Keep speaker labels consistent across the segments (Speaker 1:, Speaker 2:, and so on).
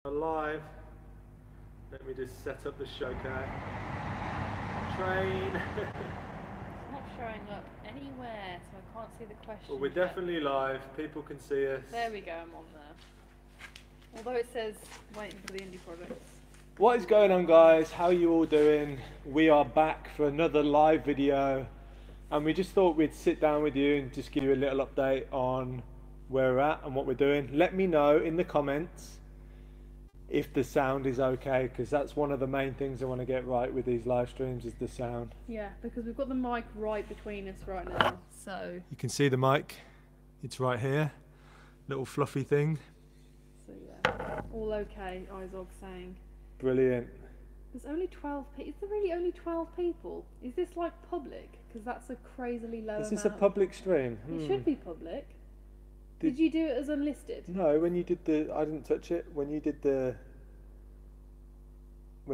Speaker 1: Live. Let me just set up the showcase. Train.
Speaker 2: It's not showing up anywhere, so I can't see the question.
Speaker 1: Well, we're definitely live. People can see us.
Speaker 2: There we go, I'm on there. Although it says waiting for the indie projects.
Speaker 1: What is going on, guys? How are you all doing? We are back for another live video, and we just thought we'd sit down with you and just give you a little update on where we're at and what we're doing. Let me know in the comments if the sound is okay, because that's one of the main things I want to get right with these live streams is the sound.
Speaker 2: Yeah, because we've got the mic right between us right now, so...
Speaker 1: You can see the mic. It's right here. Little fluffy thing.
Speaker 2: So yeah, all okay, Izog saying.
Speaker 1: Brilliant.
Speaker 2: There's only 12 people. Is there really only 12 people? Is this like public? Because that's a crazily low amount.
Speaker 1: Is this a public stream?
Speaker 2: It should be public. Did you do it as unlisted?
Speaker 1: No, when you did I didn't touch it. When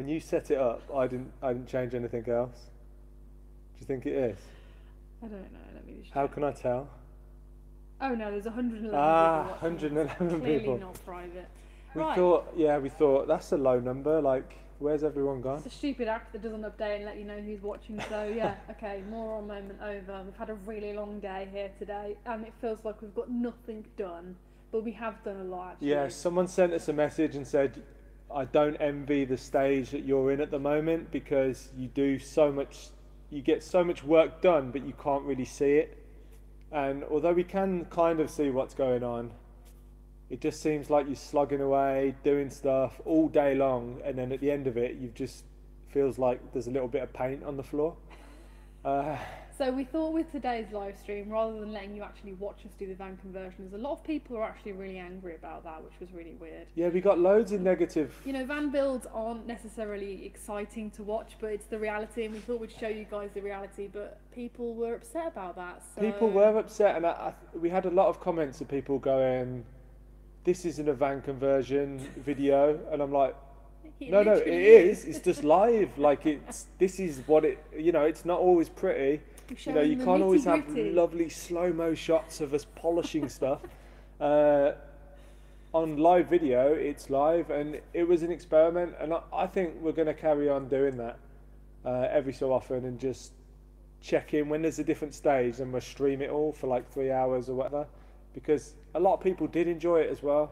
Speaker 1: you set it up, I didn't change anything else. Do you think it is?
Speaker 2: I don't know. Let me just
Speaker 1: How
Speaker 2: check.
Speaker 1: can I tell?
Speaker 2: Oh no, there's 111
Speaker 1: Ah,
Speaker 2: people watching.
Speaker 1: 111
Speaker 2: Clearly
Speaker 1: people.
Speaker 2: not private.
Speaker 1: We
Speaker 2: Right.
Speaker 1: thought that's a low number. Like, where's everyone gone?
Speaker 2: It's a stupid app that doesn't update and let you know who's watching. So yeah, okay, more on moment over. We've had a really long day here today, and it feels like we've got nothing done, but we have done a lot. Actually.
Speaker 1: Yeah, someone sent us a message and said, I don't envy the stage that you're in at the moment because you do so much, you get so much work done, but you can't really see it. And although we can kind of see what's going on, it just seems like you're slogging away, doing stuff all day long, and then at the end of it, you just feels like there's a little bit of paint on the floor.
Speaker 2: So we thought with today's live stream, rather than letting you actually watch us do the van conversions, a lot of people are actually really angry about that, which was really weird.
Speaker 1: Yeah, we got loads of negative.
Speaker 2: You know, van builds aren't necessarily exciting to watch, but it's the reality, and we thought we'd show you guys the reality, but people were upset about that. So...
Speaker 1: People were upset, and we had a lot of comments of people going, this isn't a van conversion video, and I'm like, no, it is. It's just live. Like, this is what it, you know, it's not always pretty. You know, you can't always have lovely slow-mo shots of us polishing stuff. On live video, it's live, and it was an experiment, and I think we're going to carry on doing that every so often, and just check in when there's a different stage, and we'll stream it all for like 3 hours or whatever, because a lot of people did enjoy it as well.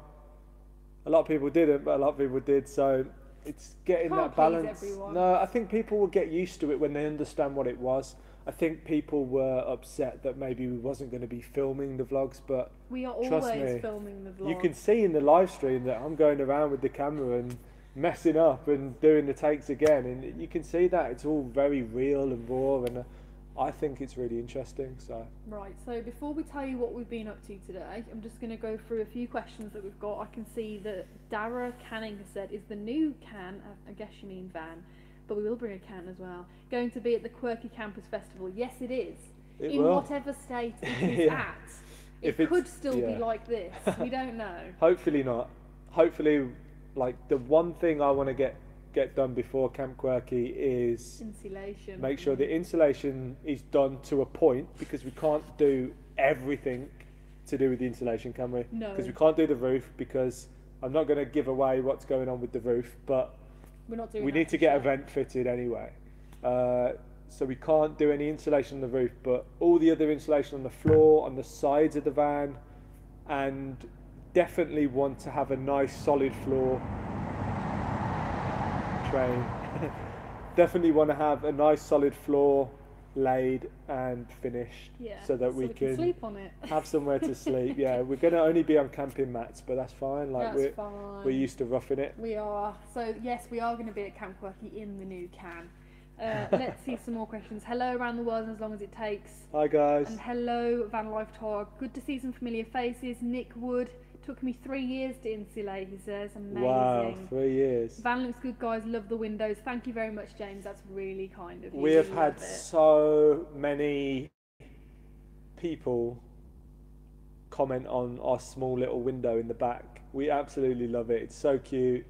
Speaker 1: A lot of people didn't, but a lot of people did, so it's getting that balance. No, I think people will get used to it when they understand what it was. I think people were upset that maybe we wasn't going to be filming the vlogs, but
Speaker 2: we are
Speaker 1: trust
Speaker 2: always
Speaker 1: me,
Speaker 2: filming the vlogs.
Speaker 1: You can see in the live stream that I'm going around with the camera and messing up and doing the takes again, and you can see that it's all very real and raw, and I think it's really interesting. So
Speaker 2: right, so before we tell you what we've been up to today, I'm just going to go through a few questions that we've got. I can see that Dara Canning has said, is the new can, I guess you mean van, but we will bring a can as well, going to be at the Quirky Campus Festival? Yes, it is.
Speaker 1: It will.
Speaker 2: Whatever state it is at. It could still be like this. We don't know.
Speaker 1: Hopefully not. Hopefully, like, the one thing I want to get done before Camp Quirky is
Speaker 2: insulation.
Speaker 1: Make sure the insulation is done to a point, because we can't do everything to do with the insulation, can we?
Speaker 2: No.
Speaker 1: Because we can't do the roof, because I'm not going to give away what's going on with the roof, but
Speaker 2: we're not doing
Speaker 1: we need to get a vent fitted anyway. So we can't do any insulation on the roof, but all the other insulation on the floor, on the sides of the van, and definitely want to have a nice solid floor. Train. Definitely want to have a nice solid floor laid and finished, so that we can
Speaker 2: sleep on it.
Speaker 1: Have somewhere to sleep. Yeah, we're going to only be on camping mats, but that's fine. Like, we're used to roughing it.
Speaker 2: We are. So yes, we are going to be at Camp Quirky in the new can. Let's see some more questions. Hello, around the world and as long as it takes.
Speaker 1: Hi guys.
Speaker 2: And hello, Van Life Tour. Good to see some familiar faces. Nick Wood. Took me 3 years to insulate, he says. Amazing.
Speaker 1: Wow, 3 years.
Speaker 2: Van looks good, guys. Love the windows. Thank you very much, James. That's really kind of you.
Speaker 1: We have had so many people comment on our small little window in the back. We absolutely love it. It's so cute.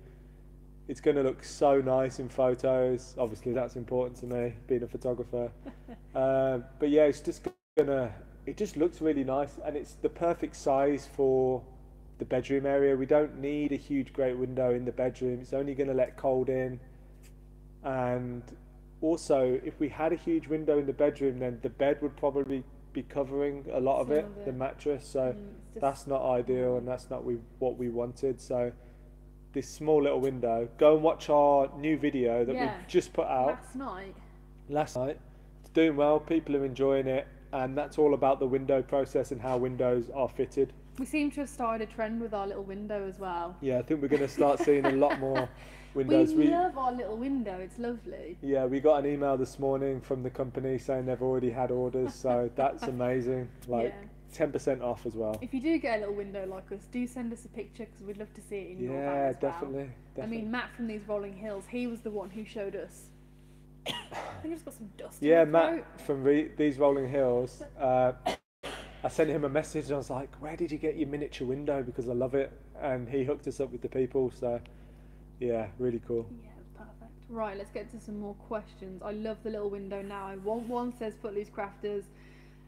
Speaker 1: It's going to look so nice in photos. Obviously, that's important to me, being a photographer. But yeah, it's just it just looks really nice, and it's the perfect size for the bedroom area. We don't need a huge great window in the bedroom. It's only going to let cold in. And also, if we had a huge window in the bedroom, then the bed would probably be covering a lot of it, the mattress. So that's not ideal, and that's not what we wanted. So this small little window. Go and watch our new video that we've just put out last night. It's doing well. People are enjoying it, and that's all about the window process and how windows are fitted.
Speaker 2: We seem to have started a trend with our little window as well.
Speaker 1: Yeah, I think we're going to start seeing a lot more windows.
Speaker 2: We love our little window. It's lovely.
Speaker 1: Yeah, we got an email this morning from the company saying they've already had orders, so that's amazing. Like 10% off as well.
Speaker 2: If you do get a little window like us, do send us a picture because we'd love to see it in your van as well.
Speaker 1: Definitely.
Speaker 2: I mean, Matt from these rolling hills, he was the one who showed us. I think he's got some dust.
Speaker 1: Yeah, Matt from these rolling hills. I sent him a message and I was like, where did you get your miniature window? Because I love it. And he hooked us up with the people. So, yeah, really cool.
Speaker 2: Yeah, perfect. Right, let's get to some more questions. I love the little window now. I want one, says Footloose Crafters.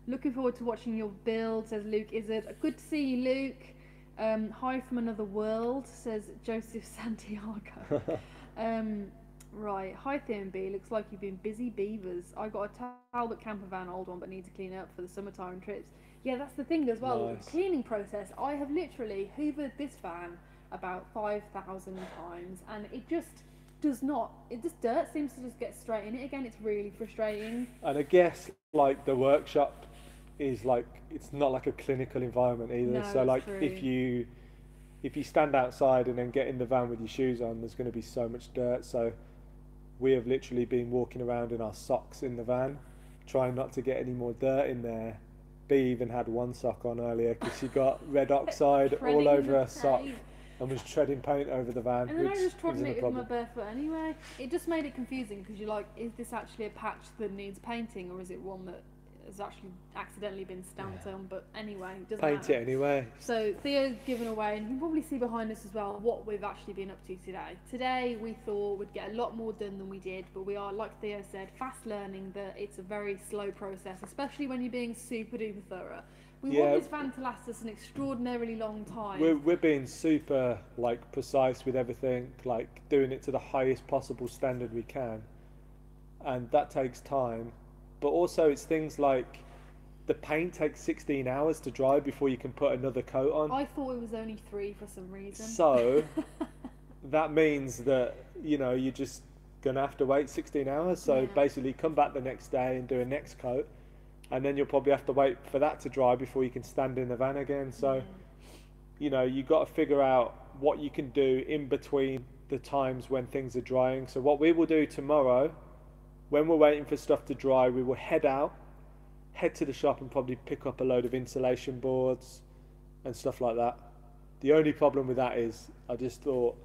Speaker 2: Looking forward to watching your build, says Luke Izzard. Good to see you, Luke. Hi from another world, says Joseph Santiago. Right, hi TMB, looks like you've been busy beavers. I got a Talbot camper van, old one, but need to clean it up for the summertime trips. Yeah, that's the thing as well,
Speaker 1: nice.
Speaker 2: The cleaning process. I have literally hoovered this van about 5,000 times, and it just does not, dirt seems to just get straight in it again. It's really frustrating.
Speaker 1: And I guess, like, the workshop is like, it's not like a clinical environment either.
Speaker 2: No,
Speaker 1: so like,
Speaker 2: true.
Speaker 1: if you stand outside and then get in the van with your shoes on, there's going to be so much dirt. So we have literally been walking around in our socks in the van, trying not to get any more dirt in there. B even had one sock on earlier because she got red oxide all over her sock and was treading paint over the van.
Speaker 2: And then I just trodden it with my bare foot anyway. It just made it confusing because you're like, is this actually a patch that needs painting, or is it one that has actually accidentally been stamped on? But anyway, it doesn't matter.
Speaker 1: Paint it anyway.
Speaker 2: So Theo's given away, and you can probably see behind us as well what we've actually been up to today. Today we thought we'd get a lot more done than we did, but we are, like Theo said, fast learning that it's a very slow process, especially when you're being super duper thorough. We want this van to last us an extraordinarily long time.
Speaker 1: We're being super like precise with everything, like doing it to the highest possible standard we can, and that takes time. But also it's things like the paint takes 16 hours to dry before you can put another coat on.
Speaker 2: I thought it was only 3 for some reason.
Speaker 1: So that means that, you know, you're just gonna have to wait 16 hours. So basically come back the next day and do a next coat, and then you'll probably have to wait for that to dry before you can stand in the van again. So you know, you've got to figure out what you can do in between the times when things are drying. So what we will do tomorrow, when we're waiting for stuff to dry, we will head to the shop and probably pick up a load of insulation boards and stuff like that. The only problem with that is I just thought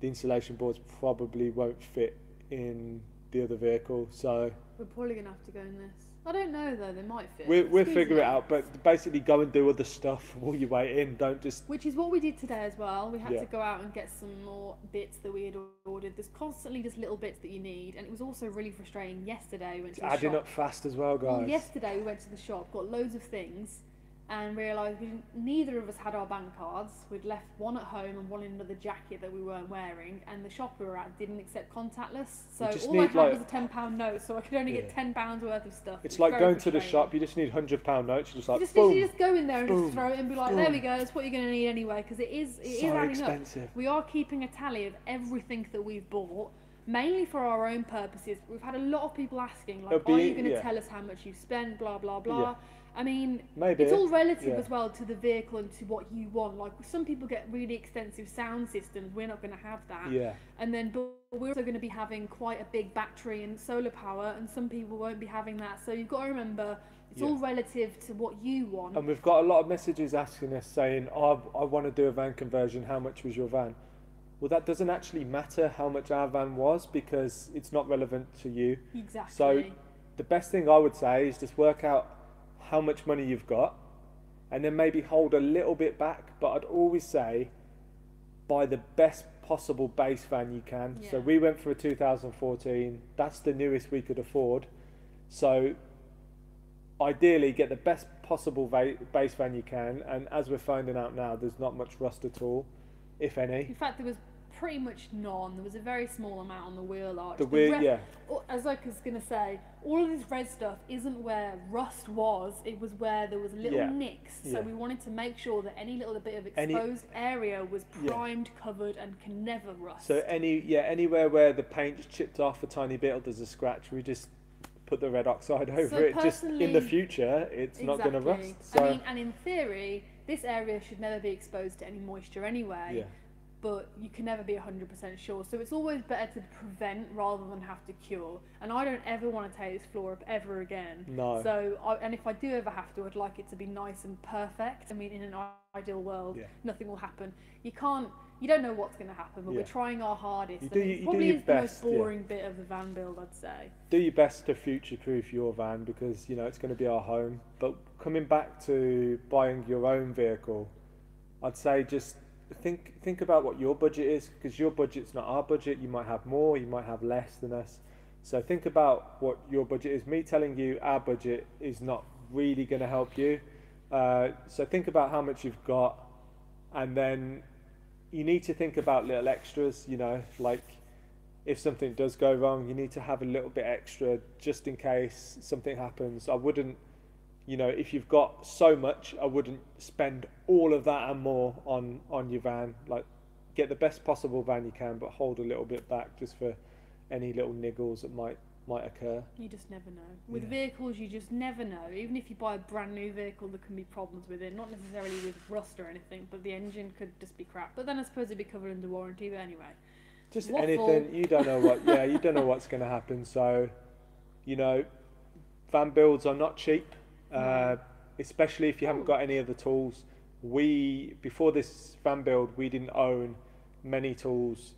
Speaker 1: the insulation boards probably won't fit in the other vehicle, so
Speaker 2: we're probably gonna have to go in this. I don't know though, they might fit.
Speaker 1: We'll figure it out, but basically go and do other stuff while you wait in. Don't just...
Speaker 2: Which is what we did today as well. We had to go out and get some more bits that we had ordered. There's constantly just little bits that you need, and it was also really frustrating yesterday. We went to the
Speaker 1: adding
Speaker 2: shop.
Speaker 1: Up fast as well, guys.
Speaker 2: Well, yesterday we went to the shop, got loads of things, and realised neither of us had our bank cards. We'd left one at home and one in another jacket that we weren't wearing, and the shop we were at didn't accept contactless. So all I had was a £10 note, so I could only get £10 worth of stuff.
Speaker 1: It's like going to the shop, you just need £100 notes. You just like,
Speaker 2: you just go in there and just throw it and be like, there we go, that's what you're going to need anyway, because it is adding
Speaker 1: expensive.
Speaker 2: Up. We are keeping a tally of everything that we've bought, mainly for our own purposes. We've had a lot of people asking, like, are you going to tell us how much you've spent, blah, blah, blah.
Speaker 1: Yeah.
Speaker 2: I mean,
Speaker 1: maybe
Speaker 2: it's all relative as well to the vehicle and to what you want. Like, some people get really expensive sound systems. We're not going to have that.
Speaker 1: Yeah.
Speaker 2: And then, but we're also going to be having quite a big battery and solar power, and some people won't be having that. So you've got to remember, it's all relative to what you want.
Speaker 1: And we've got a lot of messages asking us saying, oh, I want to do a van conversion. How much was your van? Well, that doesn't actually matter how much our van was, because it's not relevant to you.
Speaker 2: Exactly.
Speaker 1: So the best thing I would say is just work out how much money you've got, and then maybe hold a little bit back. But I'd always say buy the best possible base van you can. So we went for a 2014. That's the newest we could afford. So ideally get the best possible base van you can, and as we're finding out now, there's not much rust at all, if any.
Speaker 2: In fact, there was pretty much none. There was a very small amount on the wheel arch.
Speaker 1: Yeah.
Speaker 2: As I was going to say, all of this red stuff isn't where rust was, it was where there was little nicks. So we wanted to make sure that any little bit of exposed area was primed, covered, and can never rust.
Speaker 1: So anywhere where the paint's chipped off a tiny bit or there's a scratch, we just put the red oxide over it. Just in the future, it's not going to rust. So,
Speaker 2: I mean, and in theory, this area should never be exposed to any moisture anyway.
Speaker 1: Yeah.
Speaker 2: But you can never be 100% sure. So it's always better to prevent rather than have to cure. And I don't ever want to take this floor up ever again.
Speaker 1: No.
Speaker 2: So, and if I do ever have to, I'd like it to be nice and perfect. I mean, in an ideal world, nothing will happen. You don't know what's going to happen, but we're trying our hardest. It probably is the most boring bit of the van build, I'd say.
Speaker 1: Do your best to future-proof your van because, you know, it's going to be our home. But coming back to buying your own vehicle, I'd say just think about what your budget is, because your budget's not our budget. You might have more, you might have less than us. So think about what your budget is. Me telling you our budget is not really going to help you. So think about how much you've got, and then you need to think about little extras, you know, like if something does go wrong, you need to have a little bit extra just in case something happens. I wouldn't, you know, if you've got so much, I wouldn't spend all of that and more on your van. Like, get the best possible van you can, but hold a little bit back just for any little niggles that might occur.
Speaker 2: You just never know. With vehicles, you just never know. Even if you buy a brand new vehicle, there can be problems with it. Not necessarily with rust or anything, but the engine could just be crap. But then I suppose it'd be covered under warranty, but anyway.
Speaker 1: Just anything. You don't know what. Yeah, you don't know what's going to happen. So, you know, van builds are not cheap. Especially if you haven't got any of the tools. Before this van build, we didn't own many tools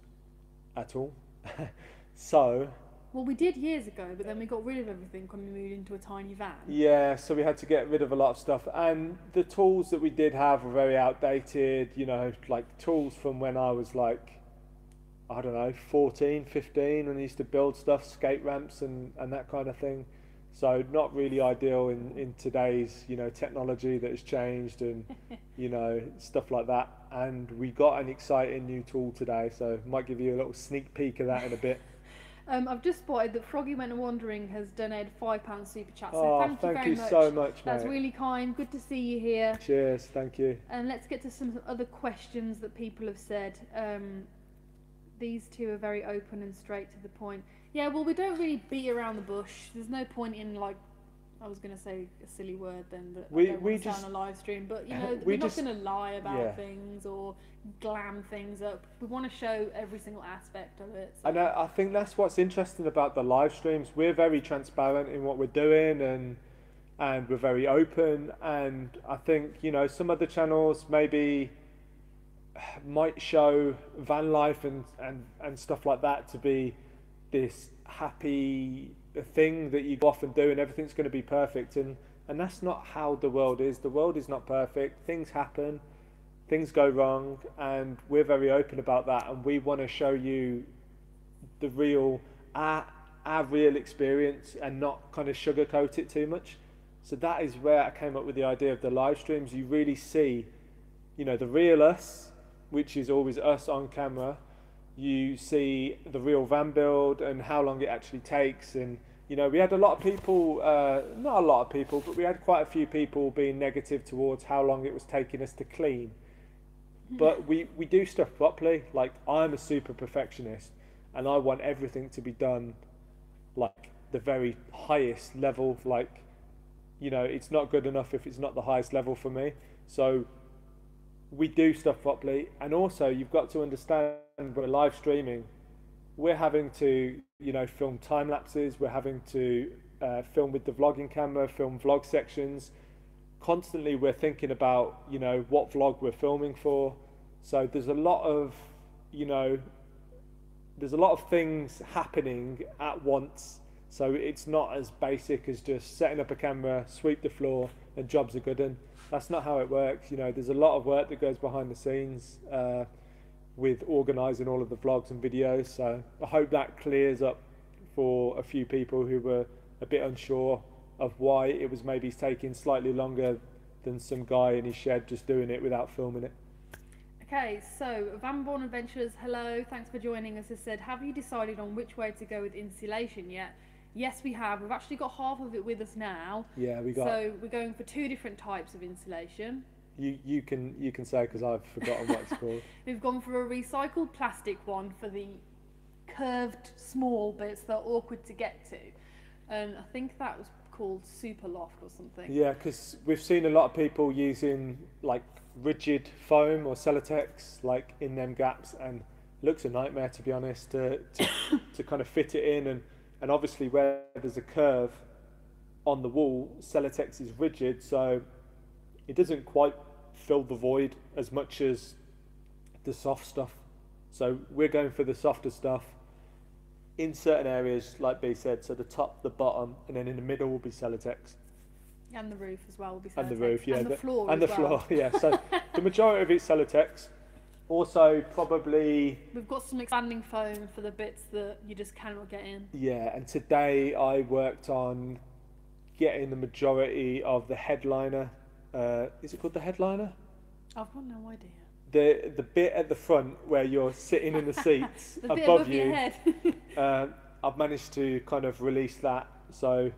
Speaker 1: at all.
Speaker 2: Well, we did years ago, but then we got rid of everything when we moved into a tiny van.
Speaker 1: Yeah, so we had to get rid of a lot of stuff, and the tools that we did have were very outdated, you know, like tools from when I was like, I don't know, 14, 15, when I used to build stuff, skate ramps and that kind of thing. So not really ideal in today's, you know, technology that has changed and, you know, stuff like that. And we got an exciting new tool today, so might give you a little sneak peek of that in a bit.
Speaker 2: I've just spotted that Froggy Went Wandering has donated £5 super chat. So
Speaker 1: thank you so much, mate.
Speaker 2: That's really kind. Good to see you here.
Speaker 1: Cheers, thank you.
Speaker 2: And let's get to some other questions that people have said. These two are very open and straight to the point. Yeah, well, we don't really beat around the bush. There's no point in, like, I was going to say a silly word then, that I don't want to say on a live stream, but, you know, we're not going to lie about things or glam things up. We want to show every single aspect of it. So.
Speaker 1: And I think that's what's interesting about the live streams. We're very transparent in what we're doing, and we're very open. And I think, you know, some other channels maybe might show van life and stuff like that to be this happy thing that you often do and everything's going to be perfect, and that's not how the world is. The world is not perfect. Things happen, things go wrong, and we're very open about that, and we want to show you the real our real experience and not kind of sugarcoat it too much. So that is where I came up with the idea of the live streams. You really see, you know, the real us, which is always us on camera. You see the real van build and how long it actually takes. And, you know, we had a lot of people, not a lot of people, but we had quite a few people being negative towards how long it was taking us to clean. But we do stuff properly. Like, I'm a super perfectionist and I want everything to be done like the very highest level. Like, you know, it's not good enough if it's not the highest level for me. So we do stuff properly. And also, you've got to understand, we're live streaming, we're having to, you know, film time lapses, we're having to film with the vlogging camera, film vlog sections. Constantly we're thinking about, you know, what vlog we're filming for. So there's a lot of, you know, there's a lot of things happening at once. So it's not as basic as just setting up a camera, sweep the floor, and jobs are good. And that's not how it works. You know, there's a lot of work that goes behind the scenes with organising all of the vlogs and videos. So I hope that clears up for a few people who were a bit unsure of why it was maybe taking slightly longer than some guy in his shed just doing it without filming it.
Speaker 2: Okay, so Van Born Adventures, hello, thanks for joining us, has said, have you decided on which way to go with insulation yet? Yes, we have. We've actually got half of it with us now.
Speaker 1: Yeah, we got.
Speaker 2: So we're going for 2 different types of insulation.
Speaker 1: You can say, because I've forgotten what it's called.
Speaker 2: We've gone for a recycled plastic one for the curved small bits that are awkward to get to, and I think that was called Super Loft or something.
Speaker 1: Yeah, because we've seen a lot of people using like rigid foam or Celotex like in them gaps, and looks a nightmare, to be honest, to kind of fit it in, and obviously where there's a curve on the wall, Celotex is rigid, so it doesn't quite fill the void as much as the soft stuff. So we're going for the softer stuff in certain areas, like B said, so the top, the bottom, and then in the middle will be Celotex.
Speaker 2: And the roof as well will be Celotex.
Speaker 1: And the roof, yeah.
Speaker 2: And the floor
Speaker 1: and
Speaker 2: as
Speaker 1: the
Speaker 2: well.
Speaker 1: floor, yeah. So the majority of it's Celotex. Also, probably...
Speaker 2: We've got some expanding foam for the bits that you just cannot get in.
Speaker 1: Yeah, and today I worked on getting the majority of the headliner. Is it called the headliner?
Speaker 2: I've got no idea.
Speaker 1: The bit at the front where you're sitting in the seats
Speaker 2: the bit
Speaker 1: above
Speaker 2: your
Speaker 1: you.
Speaker 2: head.
Speaker 1: I've managed to kind of release that, so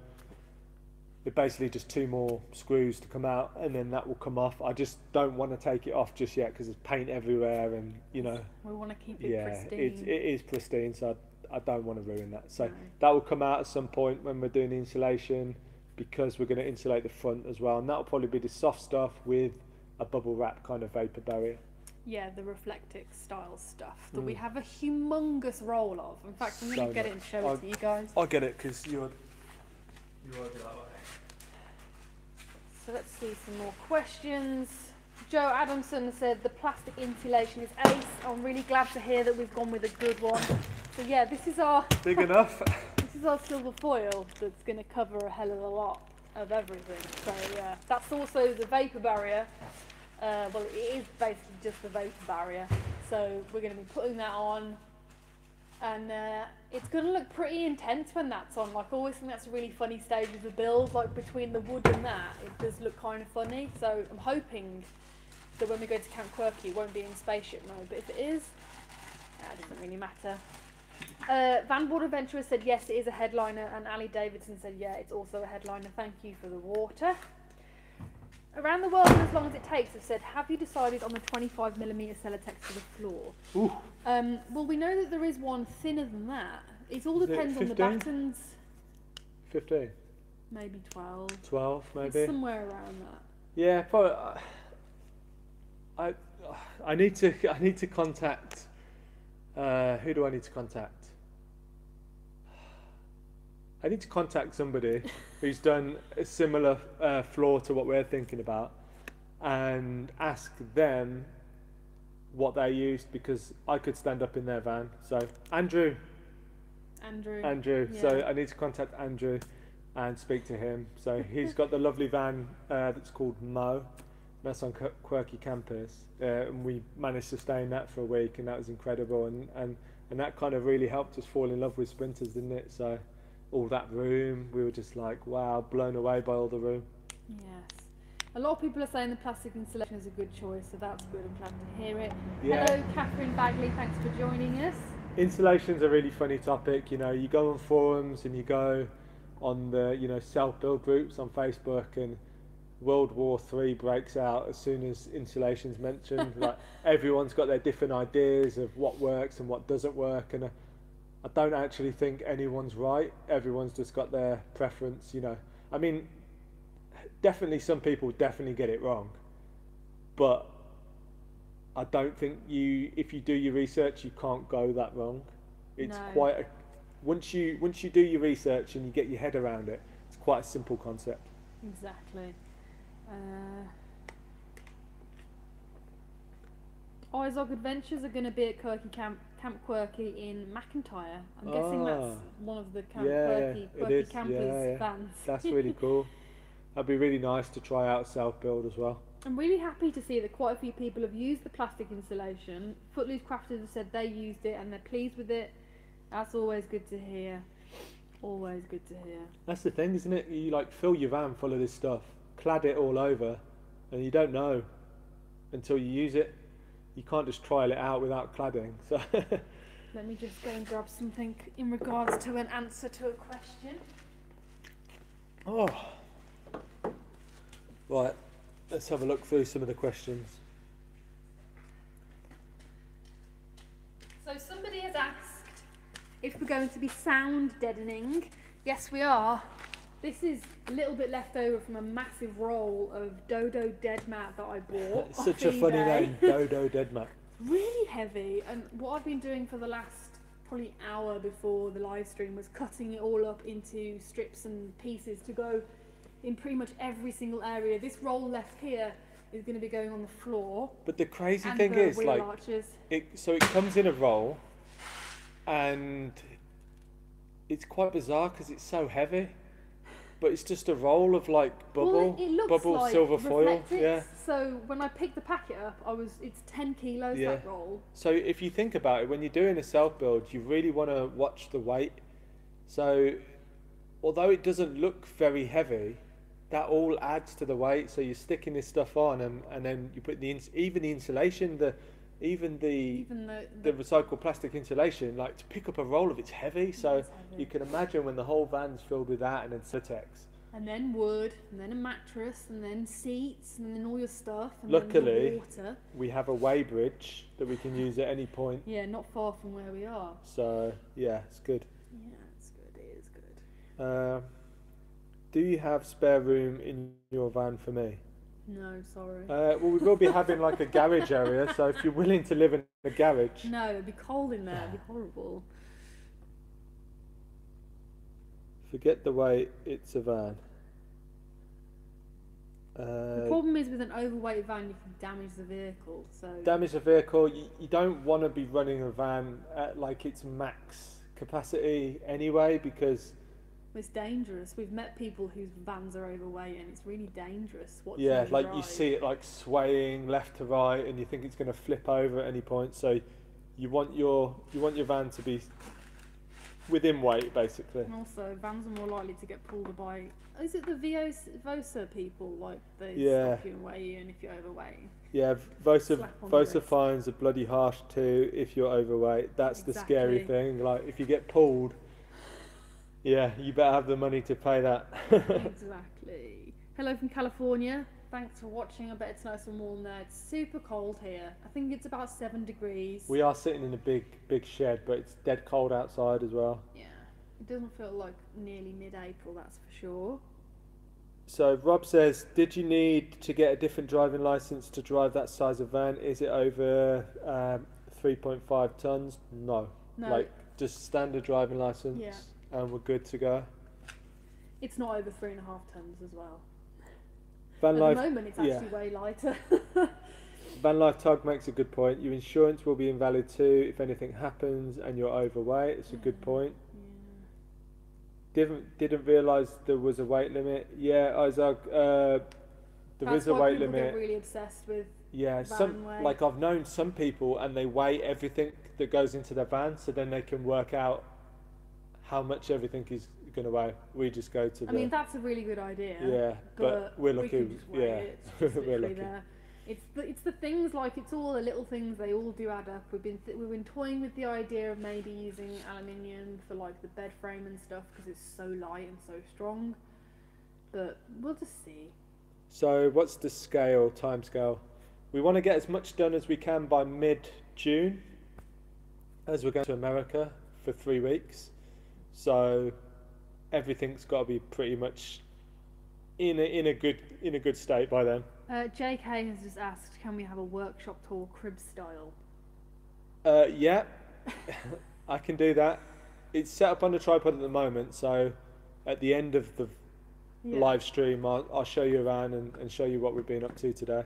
Speaker 1: it's basically just 2 more screws to come out, and then that will come off. I just don't want to take it off just yet because there's paint everywhere, and you know.
Speaker 2: We want to keep it pristine.
Speaker 1: it is pristine, so I don't want to ruin that. So
Speaker 2: No.
Speaker 1: that will come out at some point when we're doing the insulation, because we're going to insulate the front as well, and that will probably be the soft stuff with a bubble wrap kind of vapor barrier.
Speaker 2: Yeah, the Reflectix style stuff that we have a humongous roll of. In fact, I'm going to get it and show it to you guys.
Speaker 1: I'll get it because you want to do that way.
Speaker 2: So let's see some more questions. Joe Adamson said the plastic insulation is ace. I'm really glad to hear that we've gone with a good one. So yeah, this is our
Speaker 1: big enough.
Speaker 2: This is our silver foil that's going to cover a hell of a lot of everything. So yeah, that's also the vapor barrier. Well, it is basically just the vapor barrier. So we're going to be putting that on, and it's going to look pretty intense when that's on. Like, I always think that's a really funny stage of the build, like between the wood and that, it does look kind of funny. So I'm hoping that when we go to Camp Quirky it won't be in spaceship mode, but if it is, that doesn't really matter. Van Born Adventurer said yes, it is a headliner, and Ali Davidson said yeah, it's also a headliner. Thank you for the water. Around the World in As Long As It Takes have said, have you decided on the 25mm Celotex for the floor?
Speaker 1: Ooh.
Speaker 2: Well, we know that there is one thinner than that. It all depends on the
Speaker 1: 15?
Speaker 2: battens.
Speaker 1: 15?
Speaker 2: Maybe 12.
Speaker 1: 12 maybe?
Speaker 2: It's somewhere around that.
Speaker 1: Yeah, probably. I need to contact. Who do I need to contact? I need to contact somebody who's done a similar floor to what we're thinking about, and ask them what they used, because I could stand up in their van. So Andrew.
Speaker 2: Yeah.
Speaker 1: So I need to contact Andrew and speak to him. So he's got the lovely van that's called Mo. That's on Quirky Campus, and we managed to stay in that for a week, and that was incredible, and that kind of really helped us fall in love with sprinters, didn't it? So all that room, we were just like, wow, blown away by all the room.
Speaker 2: Yes. A lot of people are saying the plastic insulation is a good choice, so that's good. I'm glad to hear it.
Speaker 1: Yeah.
Speaker 2: Hello, Catherine Bagley. Thanks for joining us.
Speaker 1: Insulation's a really funny topic. You know, you go on forums and you go on the, you know, self-build groups on Facebook, and World War III breaks out as soon as insulation's mentioned. Like, everyone's got their different ideas of what works and what doesn't work, and I don't actually think anyone's right. Everyone's just got their preference, you know. I mean, definitely some people definitely get it wrong, but I don't think if you do your research, you can't go that wrong. It's quite a, once you do your research and you get your head around it, it's quite a simple concept.
Speaker 2: Exactly. Izog Adventures are going to be at Camp Quirky in McIntyre. I'm guessing that's one of the Quirky campers' vans.
Speaker 1: That's really cool. That'd be really nice to try out self-build as well.
Speaker 2: I'm really happy to see that quite a few people have used the plastic insulation. Footloose Crafters have said they used it and they're pleased with it. That's always good to hear. Always good to hear.
Speaker 1: That's the thing, isn't it? You like fill your van full of this stuff, clad it all over, and you don't know until you use it. You can't just trial it out without cladding. So
Speaker 2: Let me just go and grab something in regards to an answer to a question.
Speaker 1: oh, right. Let's have a look through some of the questions.
Speaker 2: So somebody has asked if we're going to be sound deadening. Yes, we are. This is a little bit left over from a massive roll of Dodo Dead Mat that I bought.
Speaker 1: It's such a funny name, Dodo Dead Mat.
Speaker 2: Really heavy, and what I've been doing for the last probably hour before the live stream was cutting it all up into strips and pieces to go in pretty much every single area. This roll left here is going to be going on the floor.
Speaker 1: But the crazy
Speaker 2: and
Speaker 1: thing
Speaker 2: the
Speaker 1: is,
Speaker 2: wheel
Speaker 1: like,
Speaker 2: arches.
Speaker 1: so it comes in a roll, and it's quite bizarre because it's so heavy. But it's just a roll of like bubble,
Speaker 2: Well, it looks
Speaker 1: bubble
Speaker 2: like
Speaker 1: silver foil.
Speaker 2: reflectics.
Speaker 1: Yeah.
Speaker 2: So when I picked the packet up, it's 10 kilos
Speaker 1: Yeah.
Speaker 2: that roll.
Speaker 1: So if you think about it, when you're doing a self build, you really want to watch the weight. So although it doesn't look very heavy, that all adds to the weight. So you're sticking this stuff on, and then you put even the insulation, even the recycled plastic insulation, like to pick up a roll of it's heavy. So
Speaker 2: It's heavy.
Speaker 1: you can imagine when the whole van's filled with that, and then Sutex.
Speaker 2: And then wood, and then a mattress, and then seats, and then all your stuff, and
Speaker 1: Luckily,
Speaker 2: then your water.
Speaker 1: we have a weighbridge that we can use at any point.
Speaker 2: Yeah, not far from where we are.
Speaker 1: So yeah, it's good.
Speaker 2: Yeah, it's good. It is good.
Speaker 1: Do you have spare room in your van for me?
Speaker 2: No, sorry.
Speaker 1: Well, we will be having like a garage area, so if you're willing to live in a garage.
Speaker 2: No, it'd be cold in there. It'd be horrible.
Speaker 1: Forget the weight, it's a van.
Speaker 2: The problem is with an overweight van, you can damage the vehicle. So
Speaker 1: Damage the vehicle, you don't want to be running a van at like its max capacity anyway, because
Speaker 2: it's dangerous. We've met people whose vans are overweight, and it's really dangerous. Watching
Speaker 1: yeah,
Speaker 2: them
Speaker 1: like
Speaker 2: drive.
Speaker 1: you see it like swaying left to right, and you think it's going to flip over at any point. So you want your van to be within weight, basically.
Speaker 2: And also, vans are more likely to get pulled by. Is it the VOSA people? Like they
Speaker 1: Yeah.
Speaker 2: stop you and weigh you in if you're overweight.
Speaker 1: Yeah,
Speaker 2: Slap on the
Speaker 1: VOSA
Speaker 2: wrist.
Speaker 1: fines are bloody harsh too if you're overweight. That's the scary
Speaker 2: Exactly.
Speaker 1: thing. Like if you get pulled, yeah, you better have the money to pay that.
Speaker 2: Exactly. Hello from California. Thanks for watching. I bet it's nice and warm there. It's super cold here. I think it's about 7 degrees.
Speaker 1: We are sitting in a big shed, but it's dead cold outside as well.
Speaker 2: Yeah. It doesn't feel like nearly mid-April, that's for sure.
Speaker 1: So Rob says, did you need to get a different driving license to drive that size of van? Is it over 3.5 tons? No.
Speaker 2: No.
Speaker 1: Like just standard driving license,
Speaker 2: Yeah.
Speaker 1: and we're good to go.
Speaker 2: It's not over 3.5 tons as well.
Speaker 1: Van
Speaker 2: At
Speaker 1: life,
Speaker 2: the moment, it's actually way lighter.
Speaker 1: Van Life Tug makes a good point. Your insurance will be invalid too if anything happens and you're overweight. It's a good point. Didn't realise there was a weight limit. Yeah, Isaac, there
Speaker 2: That's
Speaker 1: is a
Speaker 2: why
Speaker 1: weight
Speaker 2: people
Speaker 1: limit.
Speaker 2: get really obsessed with
Speaker 1: Yeah,
Speaker 2: van weight.
Speaker 1: like I've known some people and they weigh everything that goes into their van, so then they can work out how much everything is going to weigh. We just go to
Speaker 2: I mean, that's a really good idea.
Speaker 1: yeah, but we're
Speaker 2: we
Speaker 1: lucky.
Speaker 2: can just weigh
Speaker 1: Yeah,
Speaker 2: it. It's just
Speaker 1: we're
Speaker 2: literally
Speaker 1: lucky.
Speaker 2: there. It's the things, like it's all the little things, they all do add up. We've been toying with the idea of maybe using aluminium for like the bed frame and stuff because it's so light and so strong, but we'll just see.
Speaker 1: So what's the time scale? We want to get as much done as we can by mid-June, as we're going to America for 3 weeks. So everything's got to be pretty much in a good state by then.
Speaker 2: JK has just asked, can we have a workshop tour crib style?
Speaker 1: Yeah, I can do that. It's set up on a tripod at the moment, so at the end of the live stream, I'll show you around and show you what we've been up to today.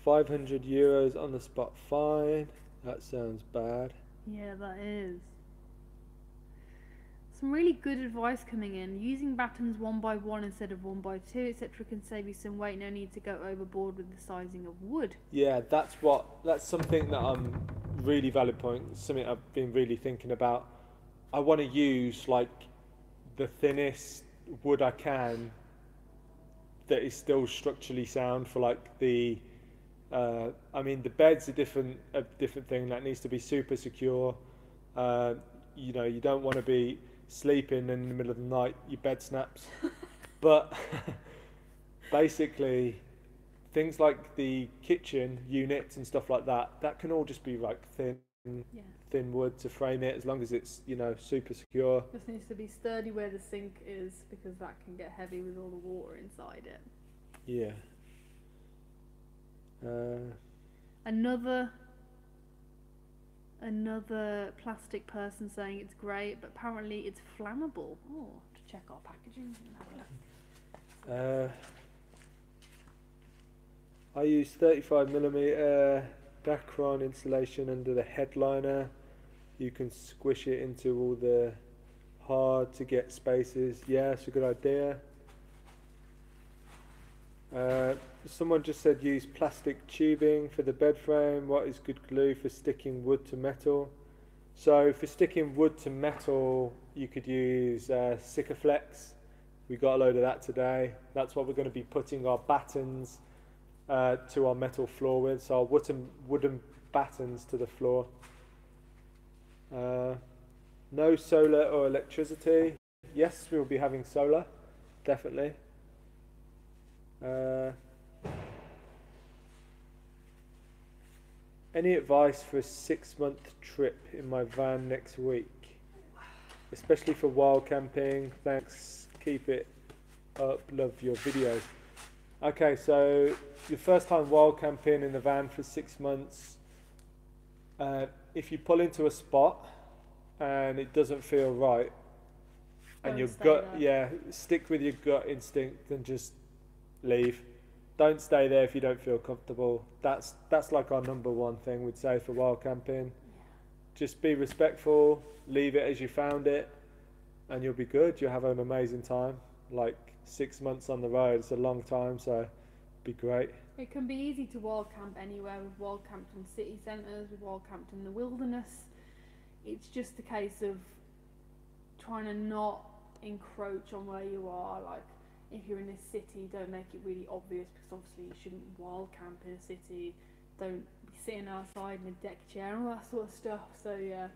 Speaker 1: 500 euros on the spot fine. That sounds bad.
Speaker 2: Yeah, that is. Some really good advice coming in. Using battens 1 by 1 instead of 1 by 2, etc. can save you some weight. No need to go overboard with the sizing of wood.
Speaker 1: Yeah, that's something that I'm really valid point. Something I've been really thinking about. I want to use like the thinnest wood I can that is still structurally sound for like the. I mean, the bed's a different thing that needs to be super secure. You know, you don't want to be sleeping in the middle of the night, your bed snaps. But basically, things like the kitchen units and stuff like that, that can all just be like thin wood to frame it, as long as it's, you know, super secure.
Speaker 2: Just needs to be sturdy where the sink is, because that can get heavy with all the water inside it.
Speaker 1: Yeah.
Speaker 2: Another plastic person saying it's great, but apparently it's flammable. Oh, to check our packaging and have a look.
Speaker 1: I use 35mm Dacron insulation under the headliner. You can squish it into all the hard to get spaces. Yeah, it's a good idea. Someone just said use plastic tubing for the bed frame. What is good glue for sticking wood to metal? So for sticking wood to metal, you could use Sikaflex. We got a load of that today. That's what we're going to be putting our battens to our metal floor with. So our wooden battens to the floor. No solar or electricity. Yes, we'll be having solar, definitely. Any advice for a 6-month trip in my van next week, especially for wild camping? Thanks, keep it up, love your videos. Okay, so your first time wild camping in the van for 6 months, if you pull into a spot and it doesn't feel right, and your gut, stick with your gut instinct and just leave. Don't stay there if you don't feel comfortable. That's like our number one thing we'd say for wild camping. Yeah. Just be respectful, leave it as you found it, and you'll be good. You'll have an amazing time. Like 6 months on the road, it's a long time, so it'd be great.
Speaker 2: It can be easy to wild camp anywhere. We've wild camped in city centres, we've wild camped in the wilderness. It's just a case of trying to not encroach on where you are. Like, if you're in a city, don't make it really obvious, because obviously you shouldn't wild camp in a city. Don't be sitting outside in a deck chair and all that sort of stuff. So yeah.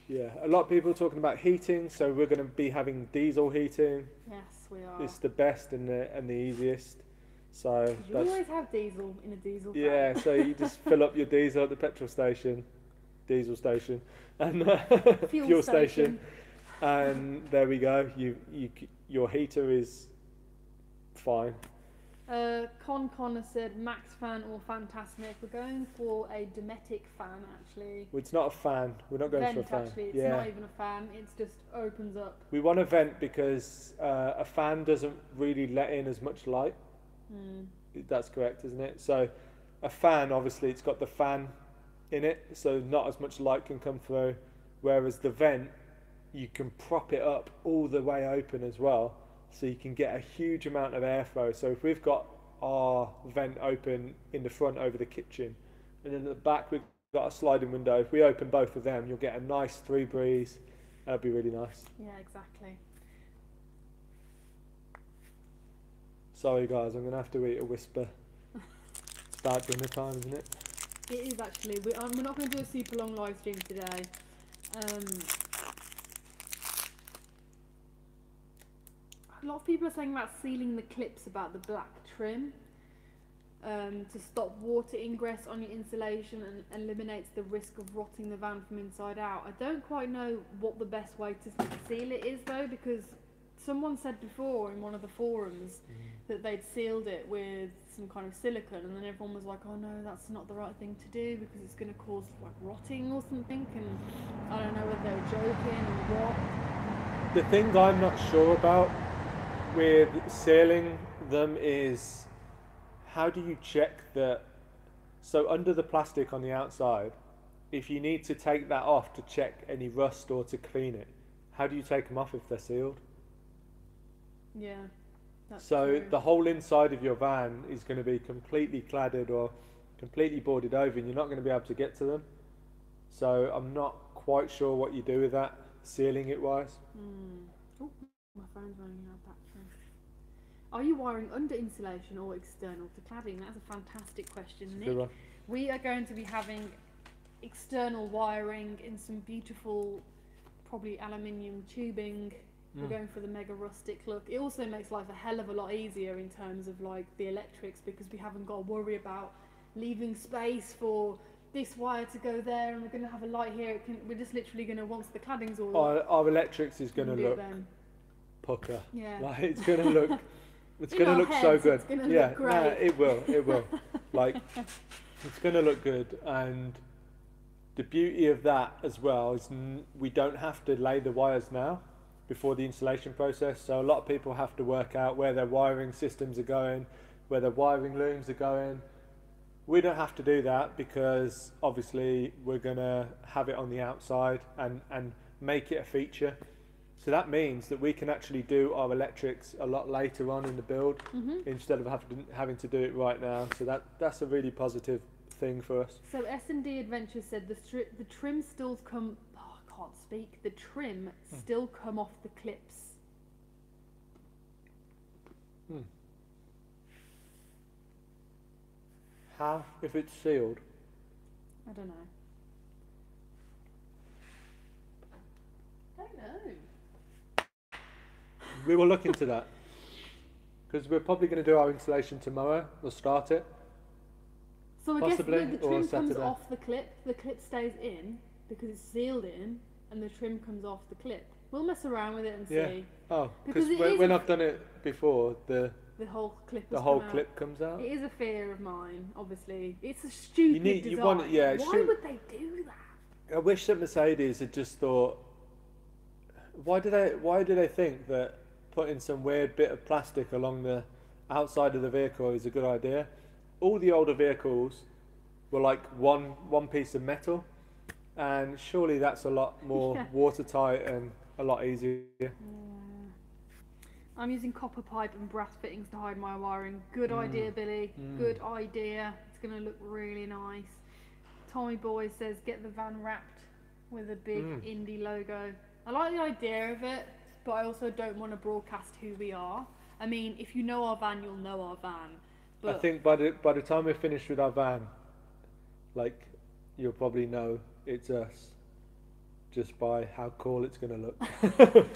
Speaker 1: Yeah, a lot of people are talking about heating, so we're going to be having diesel heating.
Speaker 2: Yes, we are.
Speaker 1: It's the best and the easiest. So
Speaker 2: you always have diesel in a diesel van.
Speaker 1: Yeah, so you just fill up your diesel at the petrol station, diesel station, and fuel station, and there we go. Your heater is fine.
Speaker 2: Connor said max fan or fantastic. We're going for a Dometic fan, actually.
Speaker 1: Well, it's not a fan. We're not going for a fan.
Speaker 2: Actually, it's not even a fan. It's just opens up.
Speaker 1: We want a vent because a fan doesn't really let in as much light. That's correct, isn't it? So a fan, obviously, it's got the fan in it, so not as much light can come through. Whereas the vent, you can prop it up all the way open as well, so you can get a huge amount of airflow. So if we've got our vent open in the front over the kitchen, and then at the back we've got a sliding window, if we open both of them, you'll get a nice through breeze. That'd be really nice.
Speaker 2: Yeah, exactly.
Speaker 1: Sorry guys, I'm going to have to eat a whisper. It's about dinner time, isn't it?
Speaker 2: It is actually. We're not going to do a super long live stream today. A lot of people are saying about sealing the clips about the black trim to stop water ingress on your insulation and eliminates the risk of rotting the van from inside out. I don't quite know what the best way to seal it is though, because someone said before in one of the forums that they'd sealed it with some kind of silicone, and then everyone was like, oh no, that's not the right thing to do because it's going to cause like rotting or something, and I don't know whether they were joking or what.
Speaker 1: The thing I'm not sure about with sealing them is, how do you check that? So under the plastic on the outside, if you need to take that off to check any rust or to clean it, how do you take them off if they're sealed?
Speaker 2: Yeah. That's
Speaker 1: So
Speaker 2: true.
Speaker 1: the whole inside of your van is going to be completely cladded or completely boarded over, and you're not going to be able to get to them. So I'm not quite sure what you do with that, sealing it wise.
Speaker 2: Oh, my phone's running out of battery. Are you wiring under insulation or external to cladding? That's a fantastic question,
Speaker 1: Good
Speaker 2: Nick.
Speaker 1: one.
Speaker 2: We are going to be having external wiring in some beautiful, probably aluminium tubing. We're going for the mega rustic look. It also makes life a hell of a lot easier in terms of like the electrics, because we haven't got to worry about leaving space for this wire to go there, and we're going to have a light here. We're just literally going to, once the cladding's all up,
Speaker 1: Our electrics is going to look pucker.
Speaker 2: Yeah.
Speaker 1: Like it's going to look, it's
Speaker 2: In
Speaker 1: going to
Speaker 2: our
Speaker 1: look
Speaker 2: heads,
Speaker 1: so good.
Speaker 2: it's gonna
Speaker 1: Yeah,
Speaker 2: look great.
Speaker 1: nah, it will. Like it's going to look good, and the beauty of that as well is we don't have to lay the wires now before the installation process. So a lot of people have to work out where their wiring systems are going, where their wiring looms are going. We don't have to do that, because obviously we're going to have it on the outside and make it a feature. So that means that we can actually do our electrics a lot later on in the build, instead of having to do it right now. So that's a really positive thing for us.
Speaker 2: So S&D Adventures said the trim still come. Oh, I can't speak. The trim still come off the clips.
Speaker 1: How? If it's sealed?
Speaker 2: I don't know. I don't know.
Speaker 1: We will look into that, because we're probably going to do our installation tomorrow. We'll start it.
Speaker 2: So I
Speaker 1: Possibly,
Speaker 2: guess the
Speaker 1: or
Speaker 2: trim comes
Speaker 1: Saturday.
Speaker 2: off the clip. The clip stays in because it's sealed in, and the trim comes off the clip. We'll mess around with it and
Speaker 1: Yeah.
Speaker 2: see.
Speaker 1: Oh,
Speaker 2: Because
Speaker 1: because
Speaker 2: it is
Speaker 1: when
Speaker 2: a-
Speaker 1: I've done it before, the
Speaker 2: whole clip.
Speaker 1: whole clip comes out.
Speaker 2: It is a fear of mine. Obviously, it's a stupid design.
Speaker 1: you want it, yeah, it's
Speaker 2: Why
Speaker 1: true.
Speaker 2: would they do that?
Speaker 1: I wish that Mercedes had just thought, why do they think that putting some weird bit of plastic along the outside of the vehicle is a good idea? All the older vehicles were like one piece of metal, and surely that's a lot more
Speaker 2: Yeah.
Speaker 1: watertight and a lot easier.
Speaker 2: Yeah. I'm using copper pipe and brass fittings to hide my wiring. Good idea, Billy. Good idea. It's going to look really nice. Tommy Boy says, get the van wrapped with a big indie logo. I like the idea of it, but I also don't want to broadcast who we are. I mean, if you know our van, you'll know our van. But
Speaker 1: I think by the time we're finished with our van, like, you'll probably know it's us just by how cool it's going to look.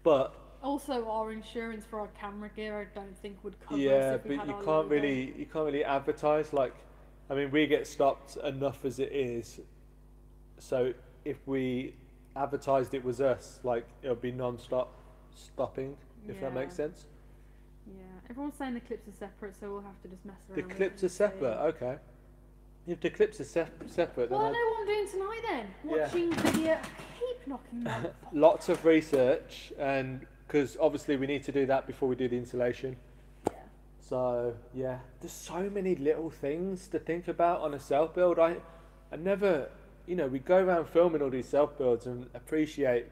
Speaker 1: But
Speaker 2: also, our insurance for our camera gear, I don't think would cover us
Speaker 1: yeah,
Speaker 2: if we
Speaker 1: but
Speaker 2: had
Speaker 1: you
Speaker 2: our
Speaker 1: can't
Speaker 2: logo.
Speaker 1: really advertise. Like, I mean, we get stopped enough as it is. So if we advertised it was us, like, it'll be non-stop stopping, if that makes
Speaker 2: Yeah.
Speaker 1: sense.
Speaker 2: Yeah, everyone's saying the clips are separate, so we'll have to just mess around.
Speaker 1: The
Speaker 2: with it
Speaker 1: clips
Speaker 2: and
Speaker 1: are separate.
Speaker 2: see.
Speaker 1: Okay. If the clips are separate,
Speaker 2: Well, I
Speaker 1: then
Speaker 2: know what I'm doing tonight then.
Speaker 1: Yeah.
Speaker 2: Watching video. Keep knocking my.
Speaker 1: lots of research, and because obviously we need to do that before we do the installation.
Speaker 2: Yeah.
Speaker 1: So yeah, there's so many little things to think about on a self build. I never, we go around filming all these self builds and appreciate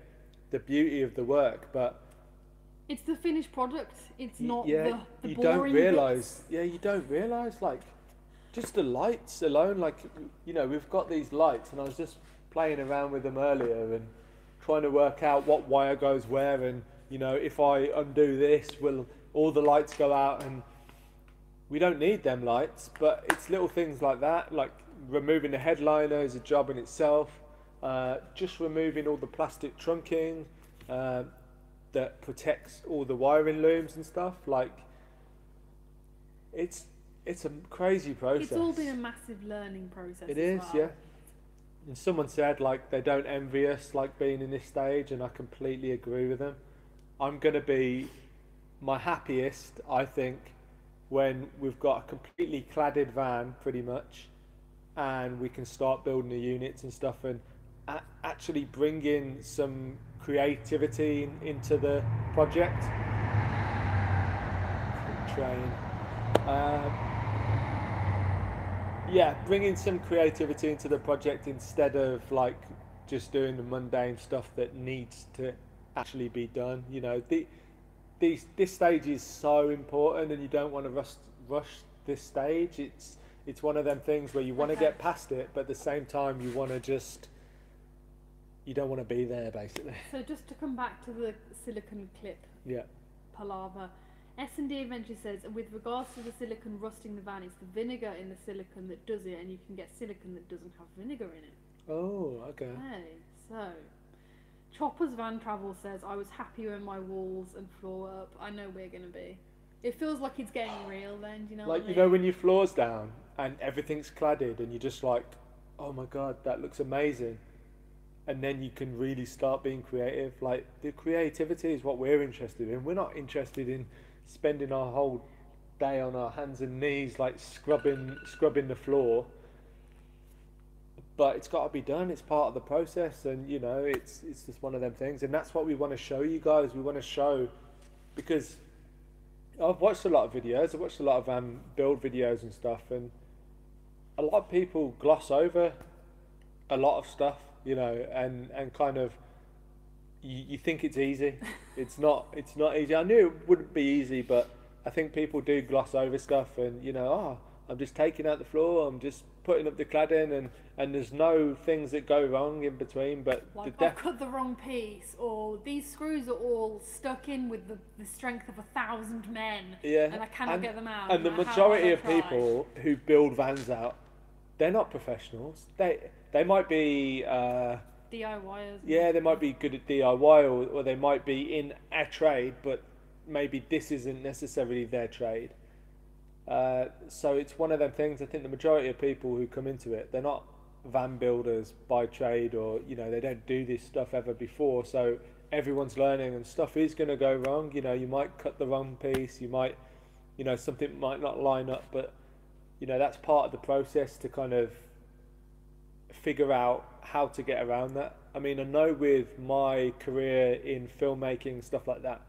Speaker 1: the beauty of the work, but
Speaker 2: It's the finished product. It's not
Speaker 1: yeah,
Speaker 2: the
Speaker 1: you
Speaker 2: boring
Speaker 1: don't realise.
Speaker 2: bits.
Speaker 1: Yeah, you don't realise, like, just the lights alone. Like, we've got these lights, and I was just playing around with them earlier and trying to work out what wire goes where, and if I undo this, will all the lights go out? And we don't need them lights, but it's little things like that, like removing the headliner is a job in itself. Just removing all the plastic trunking that protects all the wiring looms and stuff. Like, it's a crazy process.
Speaker 2: It's all been a massive learning process.
Speaker 1: It
Speaker 2: as
Speaker 1: is,
Speaker 2: well.
Speaker 1: yeah. And someone said, like, they don't envy us, like, being in this stage, and I completely agree with them. I'm going to be my happiest, I think, when we've got a completely cladded van, pretty much, and we can start building the units and stuff, and actually bring in some creativity into the project. Train. Yeah, bringing some creativity into the project instead of, like, just doing the mundane stuff that needs to actually be done. You know, this stage is so important, and you don't want to rush this stage. It's one of them things where you want to get past it, but at the same time you want to just, you don't want to be there basically.
Speaker 2: So just to come back to the silicon clip
Speaker 1: Yeah.
Speaker 2: palaver, S&D Adventure says, with regards to the silicon rusting the van, it's the vinegar in the silicon that does it, and you can get silicon that doesn't have vinegar in it.
Speaker 1: Oh, okay.
Speaker 2: Okay, so Chopper's Van Travel says, I was happy when my walls and floor were up. I know we're going to be. It feels like it's getting real then, do you know what I mean?
Speaker 1: You know when your floor's down and everything's cladded and you're just like, oh my god, that looks amazing. And then you can really start being creative. Like, the creativity is what we're interested in. We're not interested in spending our whole day on our hands and knees, like scrubbing the floor. But it's got to be done. It's part of the process, and you know, it's just one of them things. And that's what we want to show you guys. We want to show, because I've watched a lot of videos. I've watched a lot of van build videos and stuff, and a lot of people gloss over a lot of stuff, you know, and kind of you think it's easy. It's not easy. I knew it wouldn't be easy, but I think people do gloss over stuff, and you know, oh, I'm just taking out the floor, I'm just putting up the cladding, and there's no things that go wrong in between. But
Speaker 2: like, I've cut the wrong piece, or these screws are all stuck in with the strength of 1,000 men, and I cannot get them out.
Speaker 1: And the majority of people who build vans out, they're not professionals. They might be
Speaker 2: DIYers.
Speaker 1: Yeah, they might be good at DIY, or they might be in a trade, but maybe this isn't necessarily their trade. So it's one of them things. I think the majority of people who come into it, they're not van builders by trade, or you know, they don't do this stuff ever before. So everyone's learning, and stuff is going to go wrong. You know, you might cut the wrong piece, you might, you know, something might not line up, but you know, that's part of the process to kind of figure out how to get around that. I mean, I know with my career in filmmaking, stuff like that,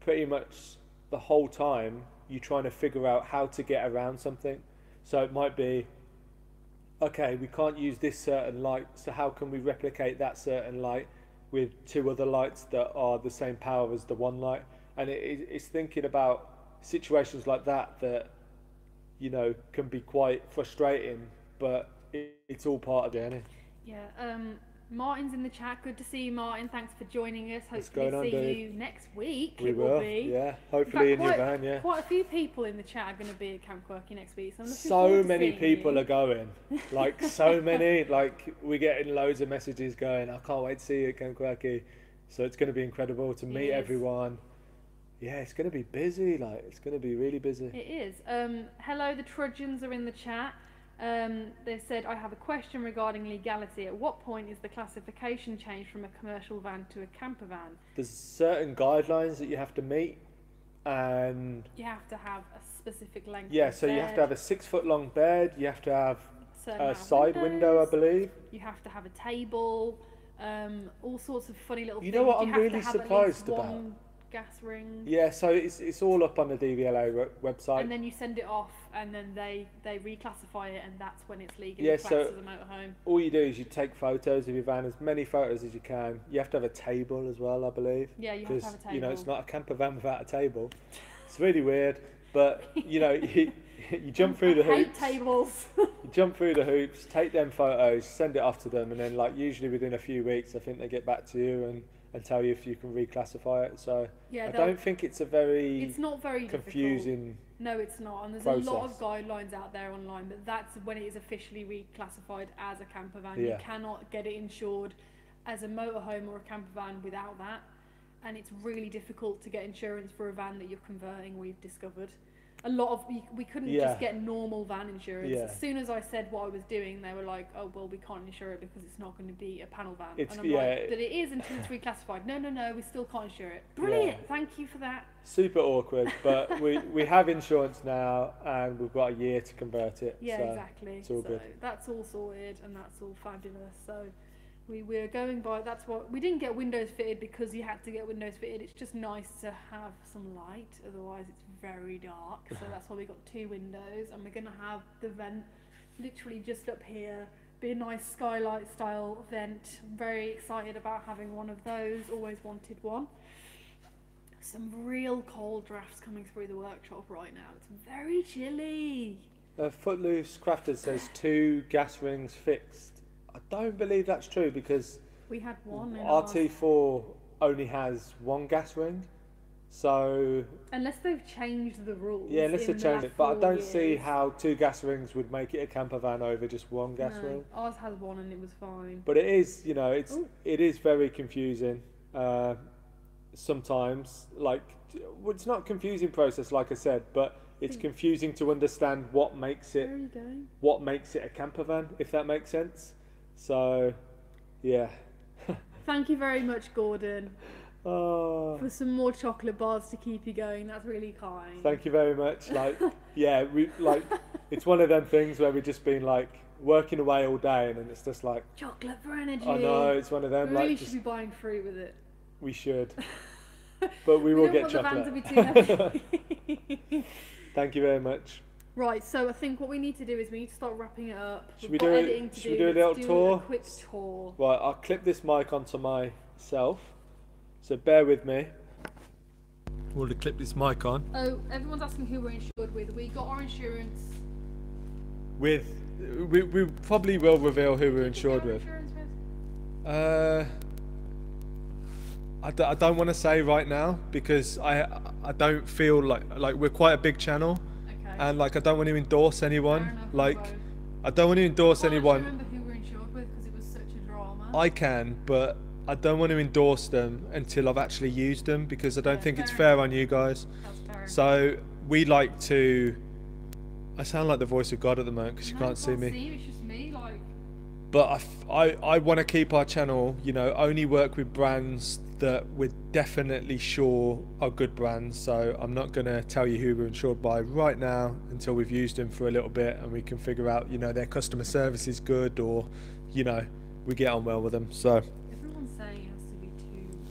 Speaker 1: pretty much the whole time you're trying to figure out how to get around something. So it might be, okay, we can't use this certain light, so how can we replicate that certain light with two other lights that are the same power as the one light? And it's thinking about situations like that that, you know, can be quite frustrating, but it's all part of the journey.
Speaker 2: Yeah, Martin's in the chat. Good to see you, Martin. Thanks for joining us. Hopefully see you next week.
Speaker 1: We will be. Yeah, hopefully in your van, yeah.
Speaker 2: Quite a few people in the chat are going to be at Camp Quirky next week. So,
Speaker 1: so many people are going. Like, so many. Like, we're getting loads of messages going, I can't wait to see you at Camp Quirky. So it's going to be incredible to meet everyone. Yeah, it's going to be busy. Like, it's going to be really busy.
Speaker 2: It is. Hello, the Trudgeons are in the chat. They said, I have a question regarding legality. At what point is the classification changed from a commercial van to a camper van?
Speaker 1: There's certain guidelines that you have to meet, and
Speaker 2: you have to have a specific length.
Speaker 1: Yeah, so
Speaker 2: bed.
Speaker 1: You have to have a 6-foot long bed. You have to have a side window, I believe.
Speaker 2: You have to have a table. All sorts of funny little things.
Speaker 1: You know what I'm really surprised about?
Speaker 2: One gas ring.
Speaker 1: Yeah, so it's all up on the DVLA website.
Speaker 2: And then you send it off, and then they reclassify it, and that's when it's legally classed as a motorhome.
Speaker 1: All you do is you take photos of your van, as many photos as you can. You have to have a table as well, I believe.
Speaker 2: Yeah, you have to have a table.
Speaker 1: You know, it's not a camper van without a table. It's really weird, but you know, you jump through the hoops.
Speaker 2: Tables.
Speaker 1: You jump through the hoops, take them photos, send it off to them, and then like usually within a few weeks, I think they get back to you and tell you if you can reclassify it. So yeah, I don't think it's not very confusing.
Speaker 2: Difficult. No, it's not. And there's a lot of guidelines out there online, but that's when it is officially reclassified as a camper van. Yeah. You cannot get it insured as a motorhome or a camper van without that. And it's really difficult to get insurance for a van that you're converting, we've discovered. We couldn't just get normal van insurance. Yeah. As soon as I said what I was doing, they were like, oh, well, we can't insure it because it's not going to be a panel van. And I'm like, but it is until it's reclassified. No, we still can't insure it. Brilliant, thank you for that.
Speaker 1: Super awkward, but we have insurance now, and we've got a year to convert it.
Speaker 2: Yeah,
Speaker 1: so
Speaker 2: exactly.
Speaker 1: It's all good.
Speaker 2: That's all sorted, and that's all fabulous. So we're going by, that's what, we didn't get windows fitted because you had to get windows fitted. It's just nice to have some light, otherwise it's very dark. So that's why we got 2 windows, and we're going to have the vent literally just up here Be a nice skylight style vent. I'm very excited about having one of those. Always wanted one. Some real cold drafts coming through the workshop right now. It's very chilly.
Speaker 1: Footloose Crafter says 2 gas rings fixed. I don't believe that's true because
Speaker 2: we had one. In
Speaker 1: RT4 only has 1 gas ring. So
Speaker 2: unless they've changed the rules.
Speaker 1: Yeah, unless they've changed it. But I don't see how 2 gas rings would make it a camper van over just 1 gas ring.
Speaker 2: Ours has 1 and it was fine.
Speaker 1: But it is, you know, it is very confusing. Sometimes, like, it's not a confusing process, like I said, but it's confusing to understand what makes it a camper van, if that makes sense. So, yeah.
Speaker 2: Thank you very much, Gordon. For some more chocolate bars to keep you going. That's really kind.
Speaker 1: Thank you very much. Like, yeah, it's one of them things where we've just been like working away all day, and then it's just like
Speaker 2: chocolate for energy.
Speaker 1: I know, it's one of them.
Speaker 2: We really should be buying fruit with it.
Speaker 1: We should, but we will get chocolate. The van to be too heavy. Thank you very much.
Speaker 2: Right, so I think what we need to do is we need to start wrapping it up.
Speaker 1: Should we do a little tour?
Speaker 2: A quick tour.
Speaker 1: Right, I'll clip this mic onto myself. So bear with me. We'll clip this mic on.
Speaker 2: Oh, everyone's asking who we're insured with. We got our insurance.
Speaker 1: We probably will reveal who we're insured with. I don't want to say right now because I don't feel like we're quite a big channel, and like I don't want to endorse anyone. I don't want to endorse anyone.
Speaker 2: I remember who we're insured with because it was such a drama.
Speaker 1: I can, but I don't want to endorse them until I've actually used them because I don't think it's fair on you guys. So we like to. I sound like the voice of God at the moment because you can't see me.
Speaker 2: It's just me, like.
Speaker 1: But I want to keep our channel, you know, only work with brands that we're definitely sure are good brands. So I'm not going to tell you who we're insured by right now until we've used them for a little bit and we can figure out, you know, their customer service is good or, you know, we get on well with them. So
Speaker 2: everyone's saying it has to be 2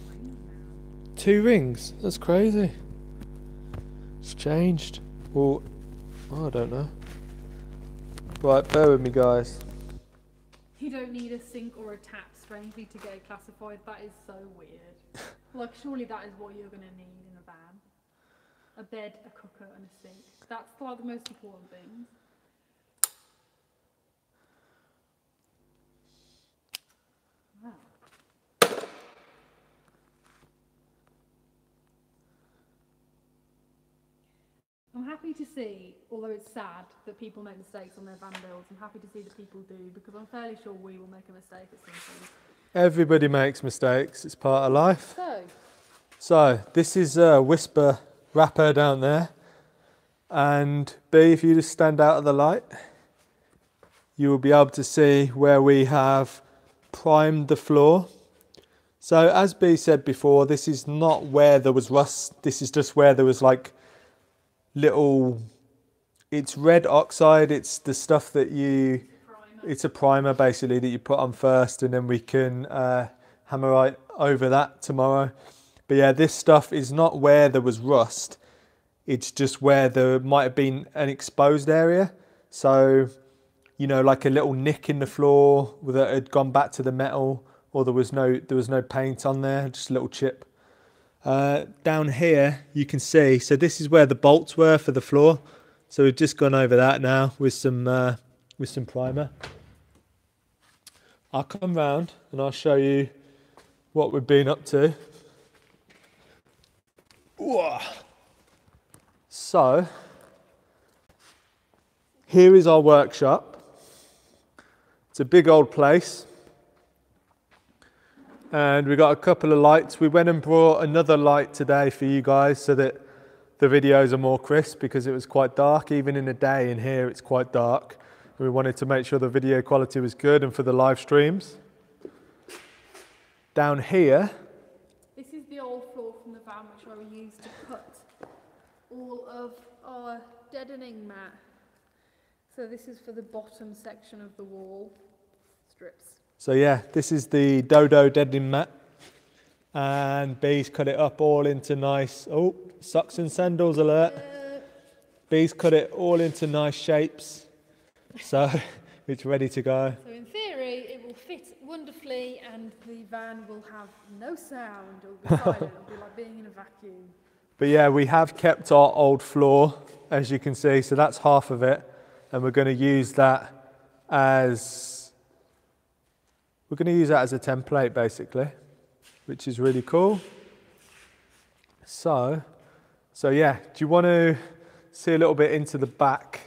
Speaker 2: rings now.
Speaker 1: 2 rings? That's crazy. It's changed. Well, I don't know. Right, bear with me, guys.
Speaker 2: You don't need a sink or a tap, strangely, to get it classified. That is so weird. Like, surely that is what you're going to need in a van. A bed, a cooker, and a sink. That's like the most important things. Wow. I'm happy to see, although it's sad that people make mistakes on their van builds, I'm happy to see that people do, because I'm fairly sure we will make a mistake at some point.
Speaker 1: Everybody makes mistakes, it's part of life. So this is a Whisper wrapper down there, and B, if you just stand out of the light, you will be able to see where we have primed the floor. So as B said before, this is not where there was rust, this is just where there was like little, it's red oxide, it's the stuff that you, it's a primer basically that you put on first, and then we can hammerite over that tomorrow. But yeah, this stuff is not where there was rust, it's just where there might have been an exposed area. So, you know, like a little nick in the floor that had gone back to the metal, or there was no paint on there, just a little chip. Down here you can see, so this is where the bolts were for the floor, so we've just gone over that now with some primer. I'll come round and I'll show you what we've been up to. Whoa. So here is our workshop. It's a big old place. And we got a couple of lights. We went and brought another light today for you guys so that the videos are more crisp, because it was quite dark. Even in the day in here it's quite dark. We wanted to make sure the video quality was good, and for the live streams. Down here.
Speaker 2: This is the old floor from the van which I used to cut all of our deadening mat. So this is for the bottom section of the wall strips. So yeah, this is the Dodo deadening mat, and B's cut it up all into nice, oh, socks and sandals alert. B's cut it all into nice shapes, so it's ready to go. So in theory chilly and the van will have no sound. It'll be silent. It'll be like being in a vacuum.
Speaker 1: But yeah, we have kept our old floor, as you can see, so that's half of it, and we're going to use that as a template basically, which is really cool. So yeah, do you want to see a little bit into the back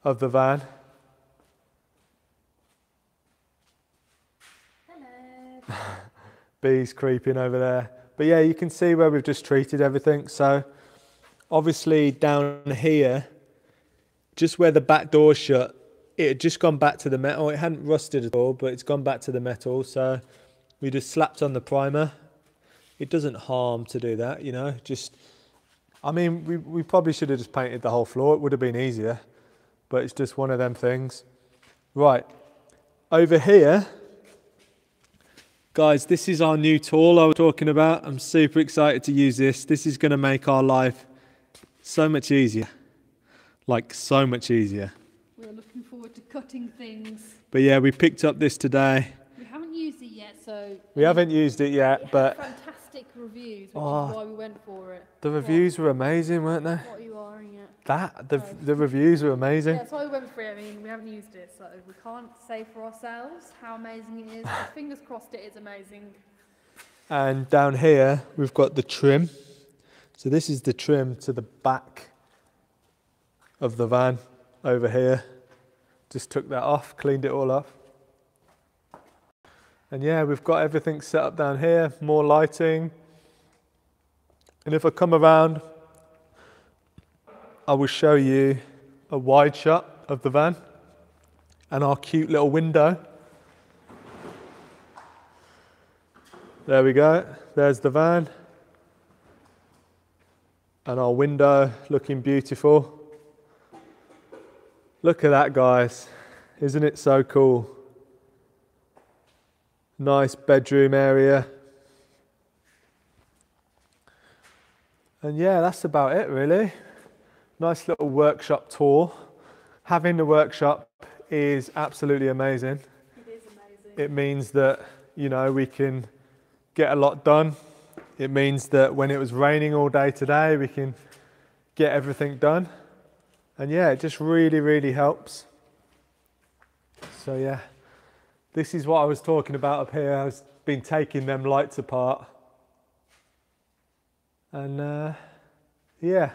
Speaker 1: of the van?
Speaker 2: Hello.
Speaker 1: Bees creeping over there. But yeah, you can see where we've just treated everything. So obviously down here, just where the back door's shut, it had just gone back to the metal. It hadn't rusted at all, but it's gone back to the metal. So we just slapped on the primer. It doesn't harm to do that, you know. I mean, we probably should have just painted the whole floor. It would have been easier, but it's just one of them things. Right, over here, guys, this is our new tool I was talking about. I'm super excited to use this. This is going to make our life so much easier. Like, so much easier.
Speaker 2: We're looking forward to cutting things.
Speaker 1: But yeah, we picked up this today.
Speaker 2: We haven't used it yet, so...
Speaker 1: We haven't used it yet, but...
Speaker 2: fantastic reviews, which is why we went for it.
Speaker 1: The reviews were amazing, weren't they?
Speaker 2: What are you eyeing at?
Speaker 1: The reviews were amazing.
Speaker 2: Yeah, that's why we went for it. I mean, we haven't used it, so we can't say for ourselves how amazing it is. But fingers crossed it is amazing.
Speaker 1: And down here, we've got the trim. So this is the trim to the back of the van over here. Just took that off, cleaned it all off. And yeah, we've got everything set up down here, more lighting. And if I come around, I will show you a wide shot of the van and our cute little window. There we go, there's the van. And our window looking beautiful. Look at that, guys. Isn't it so cool? Nice bedroom area. And yeah, that's about it really. Nice little workshop tour. Having the workshop is absolutely amazing.
Speaker 2: It is amazing.
Speaker 1: It means that, you know, we can get a lot done. It means that when it was raining all day today, we can get everything done. And yeah, it just really, really helps. So yeah, this is what I was talking about up here. I've been taking them lights apart. And yeah.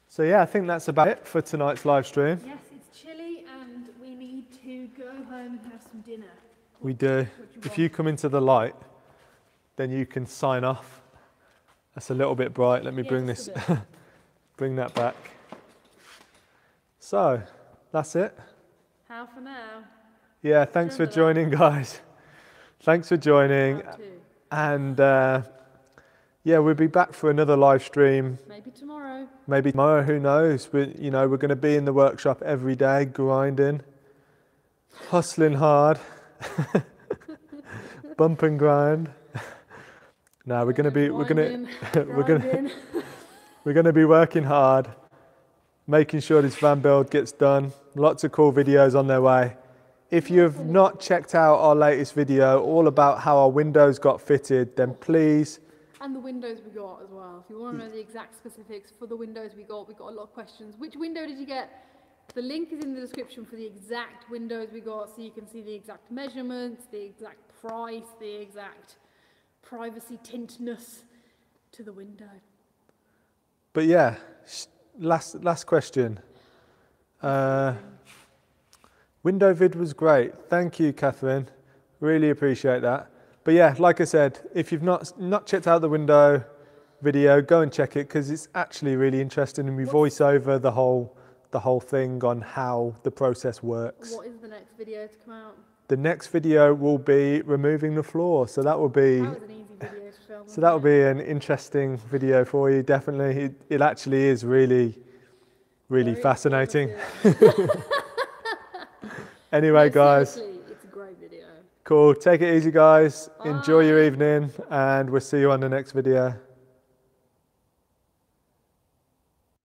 Speaker 1: So yeah, I think that's about it for tonight's live stream.
Speaker 2: Yes, it's chilly and we need to go home and have some dinner.
Speaker 1: We do. If you come into the light, then you can sign off. That's a little bit bright. Let me bring this, bring that back. So, that's it.
Speaker 2: How for now?
Speaker 1: Yeah, thanks for joining, guys. Thanks for joining. And yeah, we'll be back for another live stream.
Speaker 2: Maybe tomorrow. Maybe
Speaker 1: tomorrow, who knows? We're going to be in the workshop every day, grinding, hustling hard, bump and grind. No, we're going to be working hard, making sure this van build gets done. Lots of cool videos on their way. If you have not checked out our latest video all about how our windows got fitted, then please.
Speaker 2: And the windows we got as well. If you want to know the exact specifics for the windows we got a lot of questions. Which window did you get? The link is in the description for the exact windows we got, so you can see the exact measurements, the exact price, the exact privacy tintness to the window.
Speaker 1: But yeah, last question. Window vid was great. Thank you, Catherine. Really appreciate that. But yeah, like I said, if you've not checked out the window video, go and check it because it's actually really interesting and we voice over the whole thing on how the process works.
Speaker 2: What is the next video to come out?
Speaker 1: The next video will be removing the floor. So that will be
Speaker 2: That was an easy video to film.
Speaker 1: So that will be an interesting video for you, definitely. It actually is really fascinating. Anyway, guys.
Speaker 2: It's a great video.
Speaker 1: Cool. Take it easy, guys. Bye. Enjoy your evening, and we'll see you on the next video.